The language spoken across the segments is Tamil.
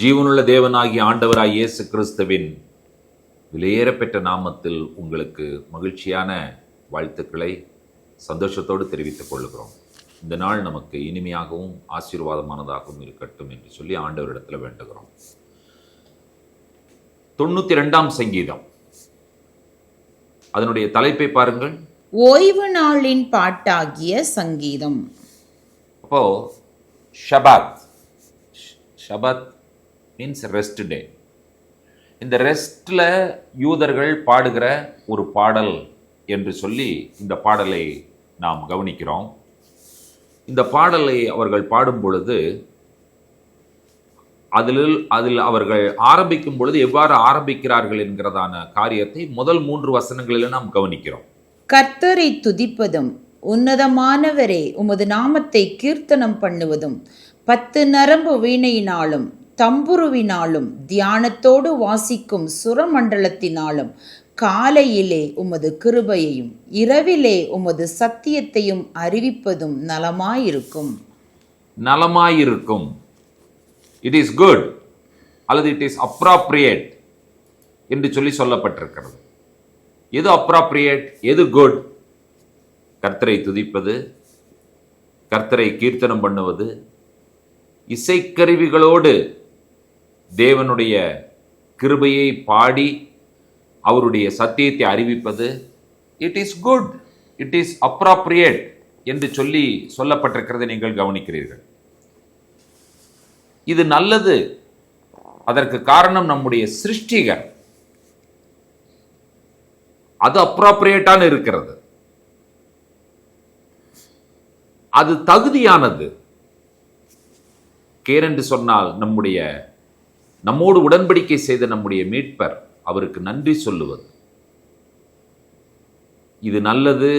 ஜீவனுள்ள தேவனாகிய ஆண்டவராய் இயேசு கிறிஸ்துவின் விலையேறப்பெற்ற நாமத்தில் உங்களுக்கு மகிழ்ச்சியான வாழ்த்துக்களை சந்தோஷத்தோடு தெரிவித்துக் கொள்கிறோம். இந்த நாள் நமக்கு இனிமையாகவும் ஆசீர்வாதமானதாகவும் இருக்கட்டும் என்று சொல்லி ஆண்டவரிடத்தில் வேண்டுகிறோம். 92ஆம் சங்கீதம், அதனுடைய தலைப்பை பாருங்கள். ஓய்வு நாளின் பாட்டாகிய சங்கீதம். அப்போ ஷபாத் மீன்ஸ் ரெஸ்ட் டே. இந்த ரெஸ்ட்ல யூதர்கள் பாடுகிற ஒரு பாடல் என்று சொல்லி இந்த பாடலை நாம் கவனிக்கிறோம். இந்த பாடலை அவர்கள் பாடும் பொழுது அதில் அவர்கள் ஆரம்பிக்கும் பொழுது எவ்வாறு ஆரம்பிக்கிறார்கள் என்கிறதான காரியத்தை முதல் 3 வசனங்களில் நாம் கவனிக்கிறோம். கர்த்தரை துதிப்பதும் உன்னதமானவரே உமது நாமத்தை கீர்த்தனம் பண்ணுவதும் 10 நரம்பு வீணையினாலும் தம்புருவினாலும் தியானத்தோடு வாசிக்கும் சுரமண்டலத்தினாலும் காலையிலே உமது கிருபையையும் இரவிலே உமது சத்தியத்தையும் அறிவிப்பதும் நலமாயிருக்கும். இட் இஸ் குட் அல்லது இட் இஸ் அப்ராப்ரியேட் என்று சொல்லப்பட்டிருக்கிறது. எது அப்ராப்ரியேட், எது குட்? கர்த்தரை துதிப்பது, கர்த்தரை கீர்த்தனம் பண்ணுவது, இசைக்கருவிகளோடு தேவனுடைய கிருபையை பாடி அவருடைய சத்தியத்தை அறிவிப்பது, it is good, it is appropriate என்று சொல்லப்பட்டிருக்கிறதை நீங்கள் கவனிக்கிறீர்கள். இது நல்லது. அதற்கு காரணம் நம்முடைய சிருஷ்டிகர். அது அப்ராப்ரியேட்டான இருக்கிறது, அது தகுதியானது. கேரென்று சொன்னால் நம்மோடு உடன்படிக்கை செய்த நம்முடைய மீட்பர், அவருக்கு நன்றி சொல்லுவது. இது நல்லது.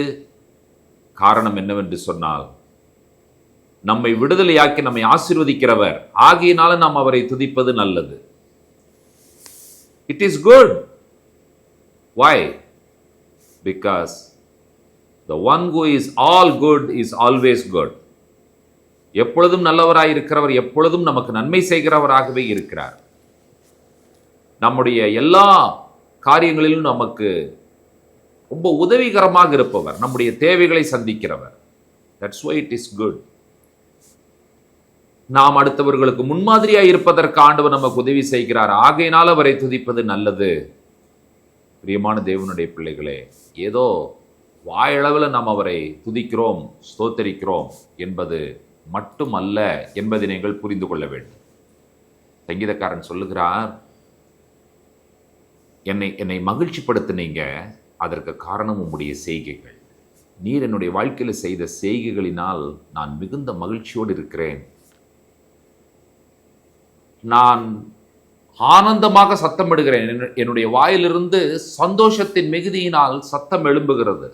காரணம் என்னவென்று சொன்னால், நம்மை விடுதலையாக்கி நம்மை ஆசீர்வதிக்கிறவர் ஆகையினால நாம் அவரை துதிப்பது நல்லது. It is good. Why? Because the one who is all good is always good. எப்பொழுதும் நல்லவராய் இருக்கிறவர் எப்பொழுதும் நமக்கு நன்மை செய்கிறவராகவே இருக்கிறார். நம்முடைய எல்லா காரியங்களிலும் நமக்கு ரொம்ப உதவிகரமாக இருப்பவர், நம்முடைய தேவைகளை சந்திக்கிறவர். That's why it is good. நாம் அடுத்தவர்களுக்கு முன்மாதிரியாய் இருப்பதற்கு ஆண்டவர் நமக்கு உதவி செய்கிறார். ஆகையினால் அவரை துதிப்பது நல்லது. பிரியமான தேவனுடைய பிள்ளைகளே, ஏதோ வாயளவில் நாம் அவரை துதிக்கிறோம், ஸ்தோத்தரிக்கிறோம் என்பது மட்டுமல்ல என்பதை நீங்கள் புரிந்து கொள்ள வேண்டும். சங்கீதக்காரன் சொல்லுகிறார், என்னை மகிழ்ச்சிப்படுத்தினீங்க, அதற்கு காரணம் உம்முடைய செய்கைகள். நீர் என்னுடைய வாழ்க்கையில் செய்த செய்கைகளினால் நான் மிகுந்த மகிழ்ச்சியோடு இருக்கிறேன். நான் ஆனந்தமாக சத்தமிடுகிறேன். என்னுடைய வாயிலிருந்து சந்தோஷத்தின் மிகுதியினால் சத்தம் எழும்புகிறது.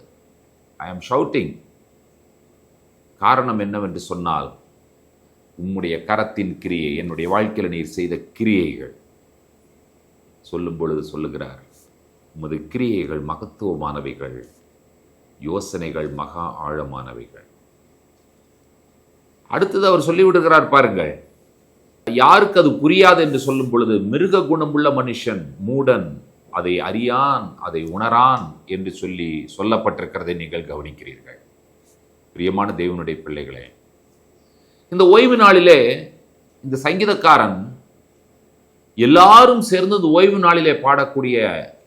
ஐ ஆம் ஷவுட்டிங். காரணம் என்னவென்று சொன்னால், உம்முடைய கரத்தின் கிரியை, என்னுடைய வாழ்க்கையில் நீர் செய்த கிரியைகள். சொல்லும் பொழுது சொல்லுகிறார், உமது கிரியைகள் மகத்துவமானவைகள், யோசனைகள் மகா ஆழமானவைகள். அடுத்தது அவர் சொல்லிவிடுகிறார் பாருங்கள், யாருக்கு அது புரியாது என்று சொல்லும் பொழுது, மிருக குணமுள்ள மனுஷன் மூடன், அதை அறியான், அதை உணரான் என்று சொல்லப்பட்டிருக்கிறதை நீங்கள் கவனிக்கிறீர்கள். பிரியமான தேவனுடைய பிள்ளைகளே, இந்த ஓய்வு நாளிலே இந்த சங்கீதக்காரன் எல்லாரும் சேர்ந்து இந்த ஓய்வு நாளிலே பாடக்கூடிய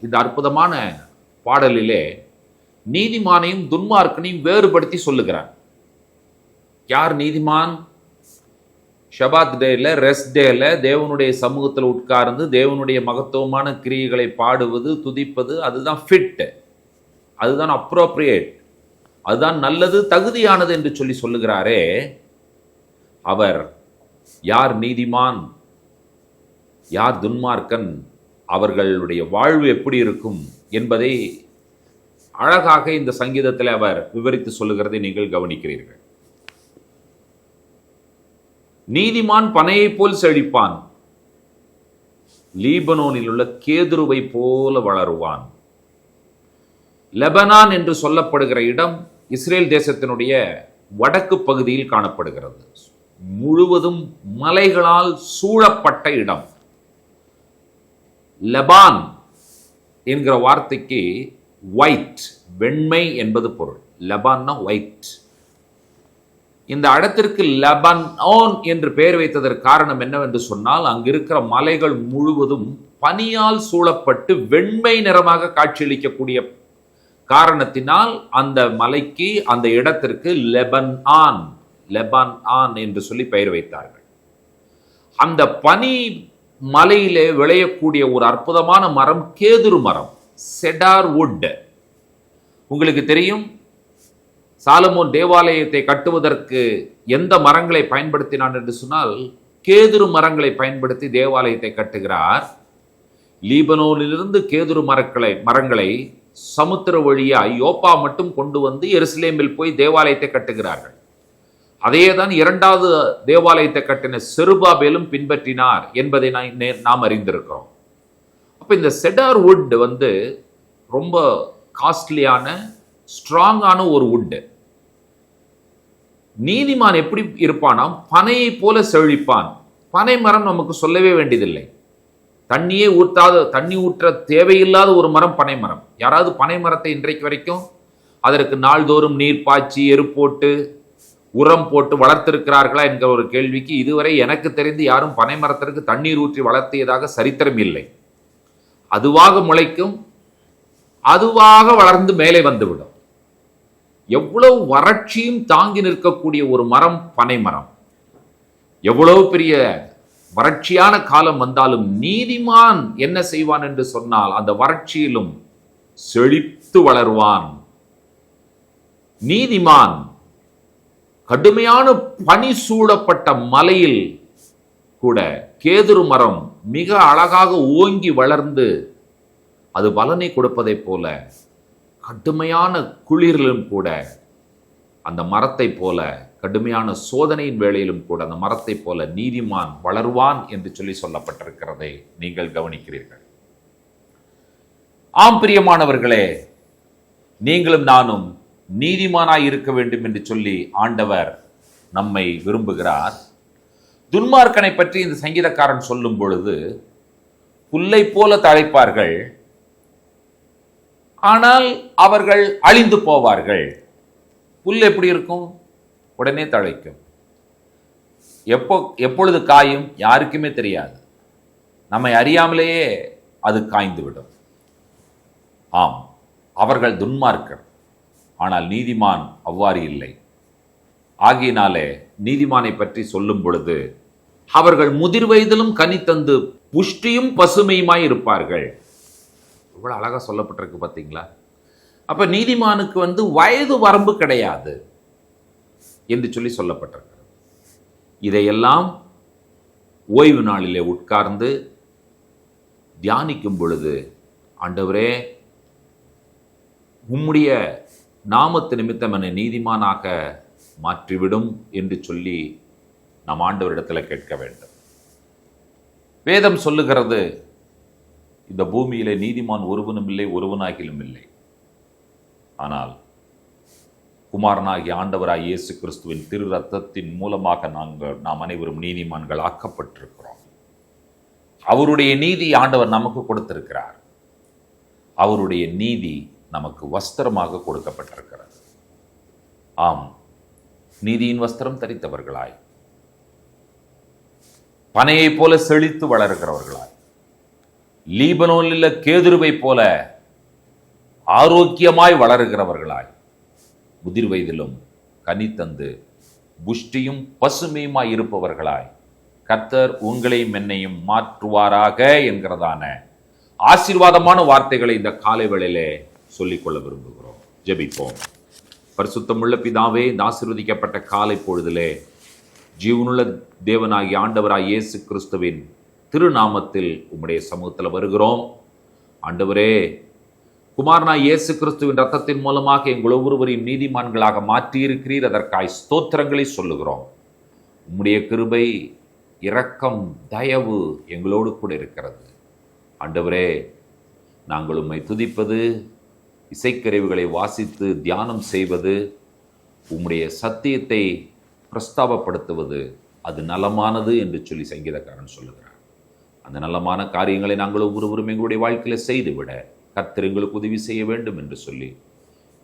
இந்த அற்புதமான பாடலிலே நீதிமானையும் துன்மார்க்கனையும் வேறுபடுத்தி சொல்லுகிறான். யார் நீதிமான்? ஷபாத் டேல, ரெஸ்ட் டேல தேவனுடைய சமூகத்தில் உட்கார்ந்து தேவனுடைய மகத்துவமான கிரியைகளை பாடுவது, துதிப்பது, அதுதான் ஃபிட், அதுதான் அப்ரோப்ரியேட், அதுதான் நல்லது, தகுதியானது என்று சொல்லுகிறாரே. அவர் யார் நீதிமான், யார் துன்மார்க்கன், அவர்களுடைய வாழ்வு எப்படி இருக்கும் என்பதை அழகாக இந்த சங்கீதத்தில் அவர் விவரித்து சொல்லுகிறதை நீங்கள் கவனிக்கிறீர்கள். நீதிமான் பனையை போல் செழிப்பான், லீபனோனில் உள்ள கேதுருவை போல வளருவான். லெபனான் என்று சொல்லப்படுகிற இடம் இஸ்ரேல் தேசத்தினுடைய வடக்கு பகுதியில் காணப்படுகிறது. முழுவதும் மலைகளால் சூழப்பட்ட இடம். லெபான் என்கிற வார்த்தைக்கு ஒயிட், வெண்மை என்பது பொருள். லெபான்னா ஒயிட். இந்த இடத்திற்கு லெபனோன் என்று பெயர் வைத்ததற்கு காரணம் என்னவென்று சொன்னால், அங்கிருக்கிற மலைகள் முழுவதும் பனியால் சூழப்பட்டு வெண்மை நிறமாக காட்சியளிக்கக்கூடிய காரணத்தினால் அந்த மலைக்கு, அந்த இடத்திற்கு லெபனான் என்று சொல்லி பெயர் வைத்தார்கள். அந்த பனி மலையிலே விளையக்கூடிய ஒரு அற்புதமான மரம் கேதுரு மரம், செடார் வுட். உங்களுக்கு தெரியும், சாலமோன் தேவாலயத்தை கட்டுவதற்கு எந்த மரங்களை பயன்படுத்தினான் என்று சொன்னால், கேதுரு மரங்களை பயன்படுத்தி தேவாலயத்தை கட்டுகிறார். லீபனோனிலிருந்து கேதுரு மரங்களை சமுத்திர வழியாய் யோப்பா மட்டும் கொண்டு வந்து எருசலேமில் போய் தேவாலயத்தை கட்டுகிறார்கள். அதையேதான் இரண்டாவது தேவாலயத்தை கட்டின செருபாபேலும் பின்பற்றினார் என்பதை நாம் அறிந்திருக்கிறோம். அப்ப இந்த செடார் வுட் ரொம்ப காஸ்ட்லியான, ஸ்ட்ராங்கான ஒரு வுட். நீதிமான் எப்படி இருப்பானாம்? பனையை போல செழிப்பான். பனை மரம் நமக்கு சொல்லவே வேண்டியதில்லை. தண்ணியே தண்ணி ஊற்ற தேவையில்லாத ஒரு மரம் பனை மரம். யாராவது பனை மரத்தை இன்றைக்கு வரைக்கும் அதற்கு நாள்தோறும் நீர் பாய்ச்சி, எரு போட்டு, உரம் போட்டு வளர்த்திருக்கிறார்களா என்கிற ஒரு கேள்விக்கு இதுவரை எனக்கு தெரிந்து யாரும் பனை மரத்திற்கு தண்ணீர் ஊற்றி வளர்த்தியதாக சரித்திரம் இல்லை. அதுவாக முளைக்கும், அதுவாக வளர்ந்து மேலே வந்துவிடும். எவ்வளவு வறட்சியும் தாங்கி நிற்கக்கூடிய ஒரு மரம் பனை மரம். எவ்வளவு பெரிய வறட்சியான காலம் வந்தாலும் நீதிமான் என்ன செய்வான் என்று சொன்னால், அந்த வறட்சியிலும் செழித்து வளருவான். நீதிமான் கடுமையான பனி சூழப்பட்ட மலையில் கூட கேதுரு மரம் மிக அழகாக ஓங்கி வளர்ந்து அது பலனை கொடுப்பதைப் போல, கடுமையான குளிரிலும் கூட அந்த மரத்தை போல, கடுமையான சோதனையின் வேளையிலும் கூட அந்த மரத்தை போல நீதிமான் வளருவான் என்று சொல்லப்பட்டிருக்கிறதை நீங்கள் கவனிக்கிறீர்கள். ஆம் பிரியமானவர்களே, நீங்களும் நானும் நீதிமானாய் இருக்க வேண்டும் என்று சொல்லி ஆண்டவர் நம்மை விரும்புகிறார். துன்மார்க்கனை பற்றி இந்த சங்கீதக்காரன் சொல்லும் பொழுது, புல்லை போல தழைப்பார்கள், ஆனால் அவர்கள் அழிந்து போவார்கள். புல் எப்படி இருக்கும்? உடனே தழைக்கும். எப்பொழுது காயும் யாருக்குமே தெரியாது. நம்மை அறியாமலேயே அது காய்ந்து விடும். ஆம், அவர்கள் துன்மார்க்கர். ஆனால் நீதிமான் அவ்வாறு இல்லை. ஆகையினாலே நீதிமானை பற்றி சொல்லும் பொழுது, அவர்கள் முதிர் வயதிலும் கனி தந்து புஷ்டியும் பசுமையுமாய் இருப்பார்கள். இவ்வளவு அழகா சொல்லப்பட்டிருக்கு பார்த்தீங்களா? அப்ப நீதிமானுக்கு வயது வரம்பு கிடையாது என்று சொல்லப்பட்டிருக்கிறது. இதையெல்லாம் ஓய்வு நாளிலே உட்கார்ந்து தியானிக்கும் பொழுது, ஆண்டவரே, உம்முடைய நாமத்து நிமித்தம் என்னை நீதிமானாக மாற்றிவிடும் என்று சொல்லி நாம் ஆண்டவரிடத்தில் கேட்க வேண்டும். வேதம் சொல்லுகிறது, இந்த பூமியிலே நீதிமான் ஒருவனும் இல்லை, ஒருவனாகிலும் இல்லை. ஆனால் குமாரனாகிய ஆண்டவராய் இயேசு கிறிஸ்துவின் திரு ரத்தத்தின் மூலமாக நாம் அனைவரும் நீதிமான்கள் ஆக்கப்பட்டிருக்கிறோம். அவருடைய நீதி ஆண்டவர் நமக்கு கொடுத்திருக்கிறார். அவருடைய நீதி நமக்கு வஸ்திரமாக கொடுக்கப்பட்டிருக்கிறது. ஆம், நீதியின் வஸ்திரம் தரித்தவர்களாய், பனையை போல செழித்து வளர்கிறவர்களாய், லீபனோனில் கேதுருவை போல ஆரோக்கியமாய் வளருகிறவர்களாய், முதிர் வயதிலும் கனி தந்து புஷ்டியும் பசுமையுமாய் இருப்பவர்களாய் கர்த்தர் உங்களையும் என்னையும் மாற்றுவாராக என்கிறதான ஆசீர்வாதமான வார்த்தைகளை இந்த காலை வேளையிலே சொல்லிக்கொள்ள விரும்புகிறோம். ஜெபிப்போம். பரிசுத்தமுள்ள பிதாவே, இந்த ஆசீர்வதிக்கப்பட்ட காலை பொழுதிலே ஜீவனுள்ள தேவனாகிய ஆண்டவராய் இயேசு கிறிஸ்துவின் திருநாமத்தில் உம்முடைய சமூகத்தில் வருகிறோம். ஆண்டவரே, குமாரனாய் இயேசு கிறிஸ்துவின் ரத்தத்தின் மூலமாக எங்கள் ஒவ்வொருவரையும் நீதிமான்களாக மாற்றியிருக்கிறீர். அதற்காய் ஸ்தோத்திரங்களை சொல்லுகிறோம். உம்முடைய கிருபை, இரக்கம், தயவு எங்களோடு கூட இருக்கிறது. ஆண்டவரே, நாங்கள் உம்மை துதிப்பது, இசைக்கருவிகளை வாசித்து தியானம் செய்வது, உம்முடைய சத்தியத்தை பிரஸ்தாபப்படுத்துவது அது நலமானது என்று சொல்லி சங்கீதக்காரன் சொல்லுகிறார். அந்த நல்லமான காரியங்களை நாங்கள் ஒவ்வொருவரும் எங்களுடைய வாழ்க்கையில் செய்துவிட கர்த்தர் எங்களுக்கு உதவி செய்ய வேண்டும் என்று சொல்லி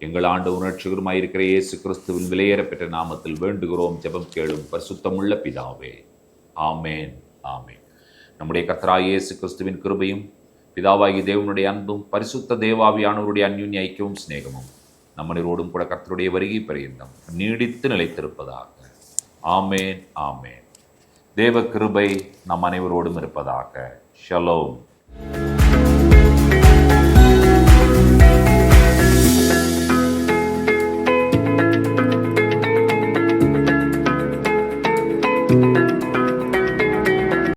எங்கள் ஆண்டவரும் இரட்சகருமாயிருக்கிற இயேசு கிறிஸ்துவின் விலையேறப்பெற்ற நாமத்தில் வேண்டுகிறோம், ஜெபம் கேளும் பரிசுத்தமுள்ள பிதாவே. ஆமேன், ஆமேன். நம்முடைய கர்த்தராகிய இயேசு கிறிஸ்துவின் கிருபையும் பிதாவாகிய தேவனுடைய அன்பும் பரிசுத்த தேவாவியானவருடைய அந்யுன்ய ஐக்கியமும் சிநேகமும் நம்மனோடும் கூட கர்த்தருடைய வருகை பரியந்தம் நீடித்து நிலைத்திருப்பதாக. ஆமேன், ஆமேன். தேவ கிருபை நம் அனைவரோடும் இருப்பதாக. ஷலோம்.